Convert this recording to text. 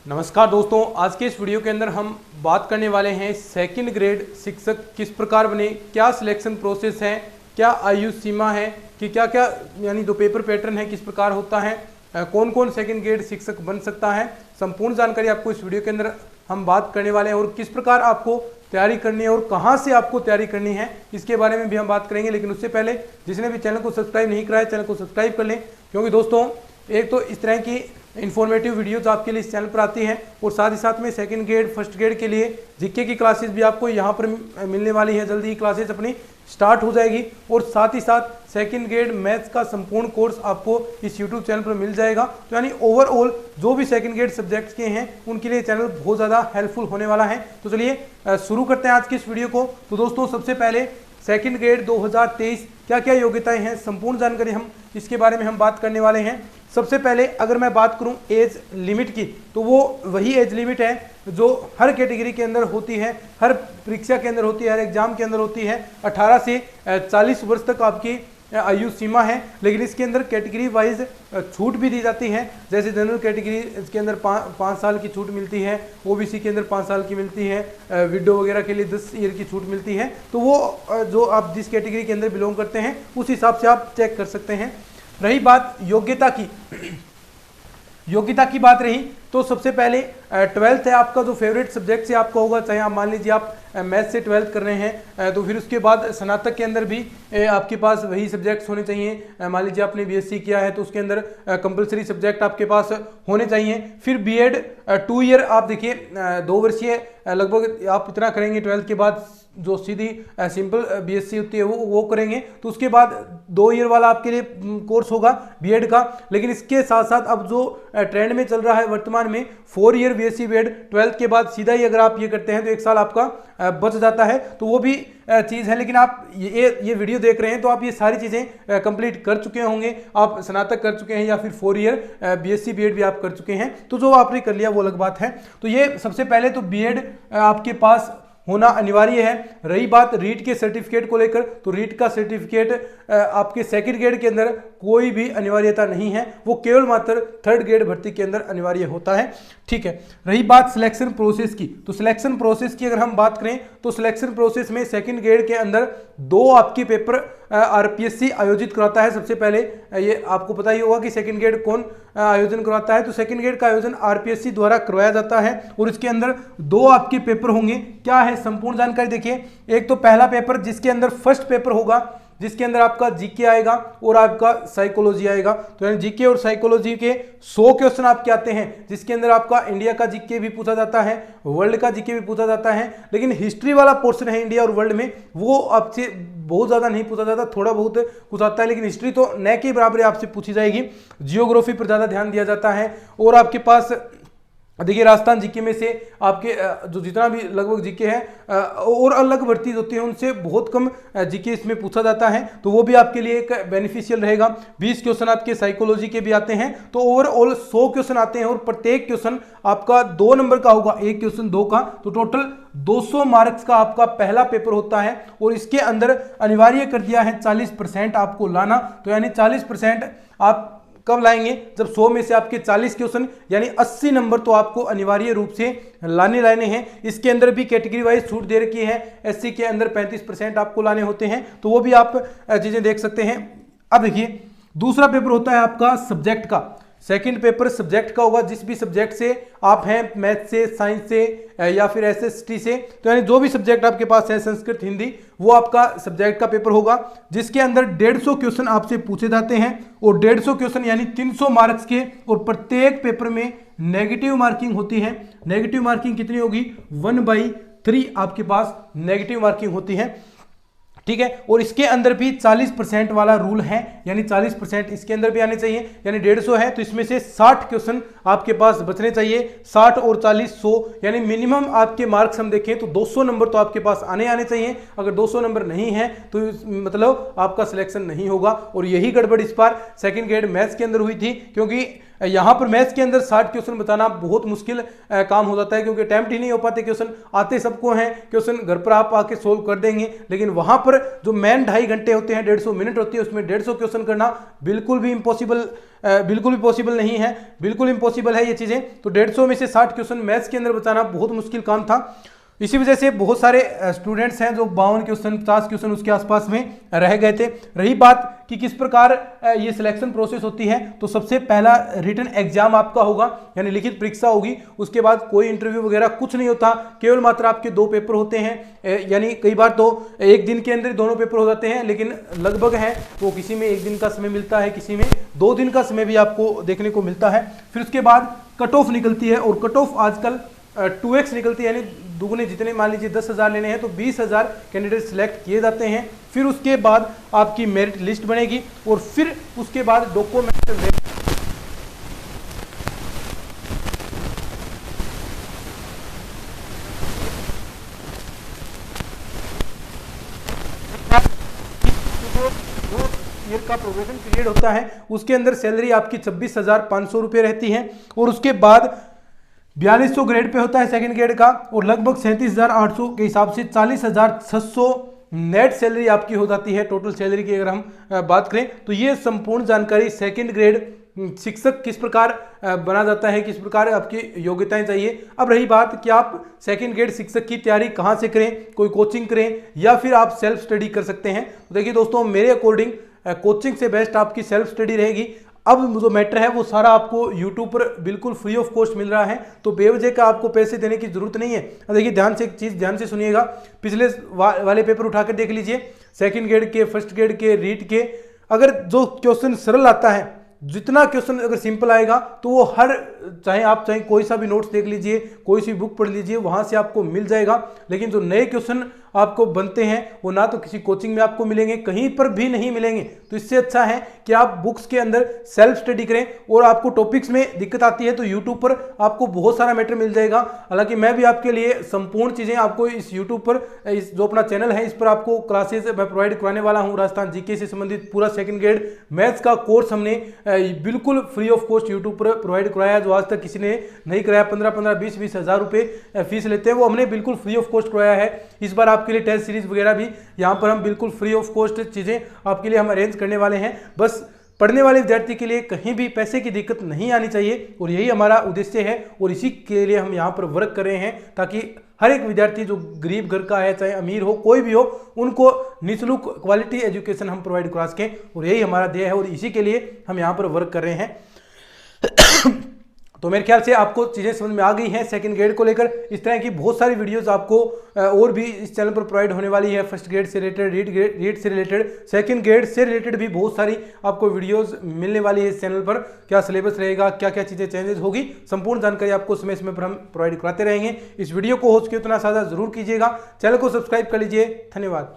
नमस्कार दोस्तों, आज के इस वीडियो के अंदर हम बात करने वाले हैं सेकंड ग्रेड शिक्षक किस प्रकार बने, क्या सिलेक्शन प्रोसेस है, क्या आयु सीमा है कि क्या क्या यानी जो पेपर पैटर्न है किस प्रकार होता है, कौन कौन सेकंड ग्रेड शिक्षक बन सकता है। संपूर्ण जानकारी आपको इस वीडियो के अंदर हम बात करने वाले हैं और किस प्रकार आपको तैयारी करनी है और कहाँ से आपको तैयारी करनी है इसके बारे में भी हम बात करेंगे। लेकिन उससे पहले जिसने भी चैनल को सब्सक्राइब नहीं कराया चैनल को सब्सक्राइब कर लें, क्योंकि दोस्तों एक तो इस तरह की इन्फॉर्मेटिव वीडियोज आपके लिए इस चैनल पर आती हैं और साथ ही साथ में सेकंड ग्रेड फर्स्ट ग्रेड के लिए जीके की क्लासेस भी आपको यहाँ पर मिलने वाली है। जल्दी ही क्लासेस अपनी स्टार्ट हो जाएगी और साथ ही साथ सेकंड ग्रेड मैथ्स का संपूर्ण कोर्स आपको इस यूट्यूब चैनल पर मिल जाएगा। तो यानी ओवरऑल जो भी सेकंड ग्रेड सब्जेक्ट्स के हैं उनके लिए चैनल बहुत ज़्यादा हेल्पफुल होने वाला है। तो चलिए शुरू करते हैं आज की इस वीडियो को। तो दोस्तों सबसे पहले सेकंड ग्रेड 2023 क्या क्या योग्यताएं हैं, संपूर्ण जानकारी हम इसके बारे में हम बात करने वाले हैं। सबसे पहले अगर मैं बात करूं एज लिमिट की, तो वो वही एज लिमिट है जो हर कैटेगरी के अंदर होती है, हर परीक्षा के अंदर होती है, हर एग्जाम के अंदर होती है। 18 से 40 वर्ष तक आपकी आयु सीमा है, लेकिन इसके अंदर कैटेगरी वाइज छूट भी दी जाती है। जैसे जनरल कैटेगरी के अंदर 5 साल की छूट मिलती है, ओबीसी के अंदर 5 साल की मिलती है, विडो वगैरह के लिए 10 ईयर की छूट मिलती है। तो वो जो आप जिस कैटेगरी के अंदर बिलोंग करते हैं उस हिसाब से आप चेक कर सकते हैं। रही बात योग्यता की बात रही तो सबसे पहले 12th है आपका जो फेवरेट सब्जेक्ट से आपका होगा, चाहे आप मान लीजिए आप मैथ से 12th कर रहे हैं तो फिर उसके बाद स्नातक के अंदर भी आपके पास वही सब्जेक्ट्स होने चाहिए। मान लीजिए आपने बीएससी किया है तो उसके अंदर कंपलसरी सब्जेक्ट आपके पास होने चाहिए। फिर बीएड 2 ईयर आप देखिए 2 वर्षीय लगभग आप इतना करेंगे 12th के बाद, जो सीधी सिंपल बीएससी होती है वो करेंगे। तो उसके बाद 2 ईयर वाला आपके लिए कोर्स होगा बीएड का। लेकिन इसके साथ साथ अब जो ट्रेंड में चल रहा है वर्तमान में 4 ईयर बीएससी बीएड 12th के बाद सीधा ही अगर आप ये करते हैं तो 1 साल आपका बच जाता है। तो वो भी चीज़ है। लेकिन आप ये वीडियो देख रहे हैं तो आप ये सारी चीज़ें कंप्लीट कर चुके होंगे, आप स्नातक कर चुके हैं या फिर 4 ईयर बीएससी बीएड भी आप कर चुके हैं। तो जो आपने कर लिया वो अलग बात है। तो ये सबसे पहले तो बीएड आपके पास होना अनिवार्य है। रही बात रीट के सर्टिफिकेट को लेकर, तो रीट का सर्टिफिकेट आपके सेकंड ग्रेड के अंदर कोई भी अनिवार्यता नहीं है, वो केवल मात्र थर्ड ग्रेड भर्ती के अंदर अनिवार्य होता है। ठीक है, रही बात सिलेक्शन प्रोसेस की, तो सिलेक्शन प्रोसेस की अगर हम बात करें तो सिलेक्शन प्रोसेस में सेकंड ग्रेड के अंदर 2 आपके पेपर आरपीएससी आयोजित कराता है। सबसे पहले ये आपको पता ही होगा कि सेकंड ग्रेड कौन आयोजन करवाता है, तो सेकंड ग्रेड का आयोजन आरपीएससी द्वारा करवाया जाता है और इसके अंदर 2 आपके पेपर होंगे। क्या है संपूर्ण जानकारी देखिए। एक तो पहला पेपर जिसके अंदर फर्स्ट पेपर होगा, जिसके अंदर आपका जीके आएगा और आपका साइकोलॉजी आएगा। तो यानी जीके और साइकोलॉजी के 100 क्वेश्चन आपके आते हैं, जिसके अंदर आपका इंडिया का जीके भी पूछा जाता है, वर्ल्ड का जीके भी पूछा जाता है। लेकिन हिस्ट्री वाला पोर्शन है इंडिया और वर्ल्ड में, वो आपसे बहुत ज़्यादा नहीं पूछा जाता, थोड़ा बहुत कुछ आता है। लेकिन हिस्ट्री तो न के बराबर आपसे पूछी जाएगी। जियोग्राफी पर ज़्यादा ध्यान दिया जाता है। और आपके पास देखिए राजस्थान जीके में से आपके जो जितना भी लगभग जीके है और अलग भर्ती होती है उनसे बहुत कम जीके इसमें पूछा जाता है। तो वो भी आपके लिए एक बेनिफिशियल रहेगा। 20 क्वेश्चन आपके साइकोलॉजी के भी आते हैं। तो ओवरऑल 100 क्वेश्चन आते हैं और प्रत्येक क्वेश्चन आपका 2 नंबर का होगा, एक क्वेश्चन 2 का। तो टोटल 200 मार्क्स का आपका पहला पेपर होता है और इसके अंदर अनिवार्य कर दिया है 40% आपको लाना। तो यानी 40% आप कब लाएंगे, जब 100 में से आपके 40 क्वेश्चन यानी 80 नंबर तो आपको अनिवार्य रूप से लाने हैं। इसके अंदर भी कैटेगरी वाइज छूट दे रखी है। एससी के अंदर 35% आपको लाने होते हैं। तो वो भी आप चीजें देख सकते हैं। अब देखिए दूसरा पेपर होता है आपका सब्जेक्ट का। सेकंड पेपर सब्जेक्ट का होगा, जिस भी सब्जेक्ट से आप हैं, मैथ से, साइंस से या फिर एसएसटी से, तो यानी जो भी सब्जेक्ट आपके पास है, संस्कृत, हिंदी, वो आपका सब्जेक्ट का पेपर होगा, जिसके अंदर 150 क्वेश्चन आपसे पूछे जाते हैं और 150 क्वेश्चन यानी 300 मार्क्स के। और प्रत्येक पेपर में नेगेटिव मार्किंग होती है। नेगेटिव मार्किंग कितनी होगी, 1/3 आपके पास नेगेटिव मार्किंग होती है। ठीक है, और इसके अंदर भी 40% वाला रूल है, यानी 40% इसके अंदर भी आने चाहिए। यानी 150 है तो इसमें से 60 क्वेश्चन आपके पास बचने चाहिए। 60 और 40 100, यानी मिनिमम आपके मार्क्स हम देखें तो 200 नंबर तो आपके पास आने चाहिए। अगर 200 नंबर नहीं है तो मतलब आपका सिलेक्शन नहीं होगा। और यही गड़बड़ इस बार सेकंड ग्रेड मैथ्स के अंदर हुई थी, क्योंकि यहाँ पर मैथ्स के अंदर 60 क्वेश्चन बताना बहुत मुश्किल काम हो जाता है, क्योंकि अटेम्प्ट ही नहीं हो पाते। क्वेश्चन आते सबको हैं, क्वेश्चन घर पर आप आके सोल्व कर देंगे, लेकिन वहाँ पर जो मेन 2.5 घंटे होते हैं, 150 मिनट होती है, उसमें 150 क्वेश्चन करना बिल्कुल भी पॉसिबल नहीं है, बिल्कुल इम्पॉसिबल है ये चीज़ें। तो 150 में से 60 क्वेश्चन मैथ्स के अंदर बताना बहुत मुश्किल काम था। इसी वजह से बहुत सारे स्टूडेंट्स हैं जो 52 क्वेश्चन 50 क्वेश्चन उसके आसपास में रह गए थे। रही बात कि किस प्रकार ये सिलेक्शन प्रोसेस होती है, तो सबसे पहला रिटन एग्जाम आपका होगा, यानी लिखित परीक्षा होगी। उसके बाद कोई इंटरव्यू वगैरह कुछ नहीं होता, केवल मात्र आपके 2 पेपर होते हैं, यानी कई बार तो एक दिन के अंदर दोनों पेपर हो जाते हैं, लेकिन लगभग है वो किसी में 1 दिन का समय मिलता है, किसी में 2 दिन का समय भी आपको देखने को मिलता है। फिर उसके बाद कट ऑफ निकलती है, और कट ऑफ आजकल 2x निकलती है, यानी दुगने, जितने मान लीजिए 10,000 लेने हैं तो 20,000 कैंडिडेट सिलेक्ट किए जाते हैं। फिर उसके बाद आपकी मेरिट लिस्ट बनेगी, और फिर उसके बाद डॉक्यूमेंट ईयर का प्रोबेशन पीरियड होता है, उसके अंदर सैलरी आपकी 26,500 रुपये रहती है। और उसके बाद 4200 ग्रेड पे होता है सेकंड ग्रेड का, और लगभग 37,800 के हिसाब से 40,600 नेट सैलरी आपकी हो जाती है। टोटल सैलरी की अगर हम बात करें, तो ये संपूर्ण जानकारी सेकंड ग्रेड शिक्षक किस प्रकार बना जाता है, किस प्रकार आपकी योग्यताएं चाहिए। अब रही बात कि आप सेकंड ग्रेड शिक्षक की तैयारी कहाँ से करें, कोई कोचिंग करें या फिर आप सेल्फ स्टडी कर सकते हैं। तो देखिए दोस्तों, मेरे अकॉर्डिंग कोचिंग से बेस्ट आपकी सेल्फ स्टडी रहेगी। अब जो मैटर है वो सारा आपको यूट्यूब पर बिल्कुल फ्री ऑफ कॉस्ट मिल रहा है, तो बेवजह का आपको पैसे देने की जरूरत नहीं है। देखिए ध्यान से एक चीज़ ध्यान से सुनिएगा, पिछले वाले पेपर उठाकर देख लीजिए, सेकंड ग्रेड के, फर्स्ट ग्रेड के, रीट के। अगर जो क्वेश्चन सरल आता है, जितना क्वेश्चन अगर सिंपल आएगा, तो वो चाहे कोई सा भी नोट्स देख लीजिए, कोई सी बुक पढ़ लीजिए, वहां से आपको मिल जाएगा। लेकिन जो नए क्वेश्चन आपको बनते हैं वो ना तो किसी कोचिंग में आपको मिलेंगे, कहीं पर भी नहीं मिलेंगे। तो इससे अच्छा है कि आप बुक्स के अंदर सेल्फ स्टडी करें, और आपको टॉपिक्स में दिक्कत आती है तो यूट्यूब पर आपको बहुत सारा मैटर मिल जाएगा। हालांकि मैं भी आपके लिए संपूर्ण चीज़ें आपको इस यूट्यूब पर, इस जो अपना चैनल है, इस पर आपको क्लासेस मैं प्रोवाइड कराने वाला हूँ। राजस्थान जीके से संबंधित पूरा सेकंड ग्रेड मैथ्स का कोर्स हमने बिल्कुल फ्री ऑफ कॉस्ट यूट्यूब पर प्रोवाइड कराया, जो आज तक किसी ने नहीं कराया। 15-15, 20-20 हज़ार रुपये फीस लेते हैं, वो हमने बिल्कुल फ्री ऑफ कॉस्ट कराया है। इस बार आपके लिए टेस्ट सीरीज वगैरह भी यहाँ पर हम बिल्कुल फ्री ऑफ कॉस्ट चीज़ें आपके लिए हम अरेंज करने वाले हैं। बस पढ़ने वाले विद्यार्थी के लिए कहीं भी पैसे की दिक्कत नहीं आनी चाहिए, और यही हमारा उद्देश्य है, और इसी के लिए हम यहाँ पर वर्क कर रहे हैं, ताकि हर एक विद्यार्थी जो गरीब घर का है, चाहे अमीर हो, कोई भी हो, उनको निःशुल्क क्वालिटी एजुकेशन हम प्रोवाइड करा सकें। और यही हमारा ध्येय है, और इसी के लिए हम यहाँ पर वर्क कर रहे हैं। तो मेरे ख्याल से आपको चीज़ें समझ में आ गई हैं सेकंड ग्रेड को लेकर। इस तरह की बहुत सारी वीडियोस आपको और भी इस चैनल पर प्रोवाइड होने वाली है। फर्स्ट ग्रेड से रिलेटेड, रीट से रिलेटेड, सेकंड ग्रेड से रिलेटेड भी बहुत सारी आपको वीडियोस मिलने वाली है इस चैनल पर। क्या सिलेबस रहेगा, क्या क्या चीज़ें चेंजेस होगी, संपूर्ण जानकारी आपको समय समय पर हम प्रोवाइड कराते रहेंगे। इस वीडियो को हो सके उतना ज़्यादा जरूर कीजिएगा, चैनल को सब्सक्राइब कर लीजिए। धन्यवाद।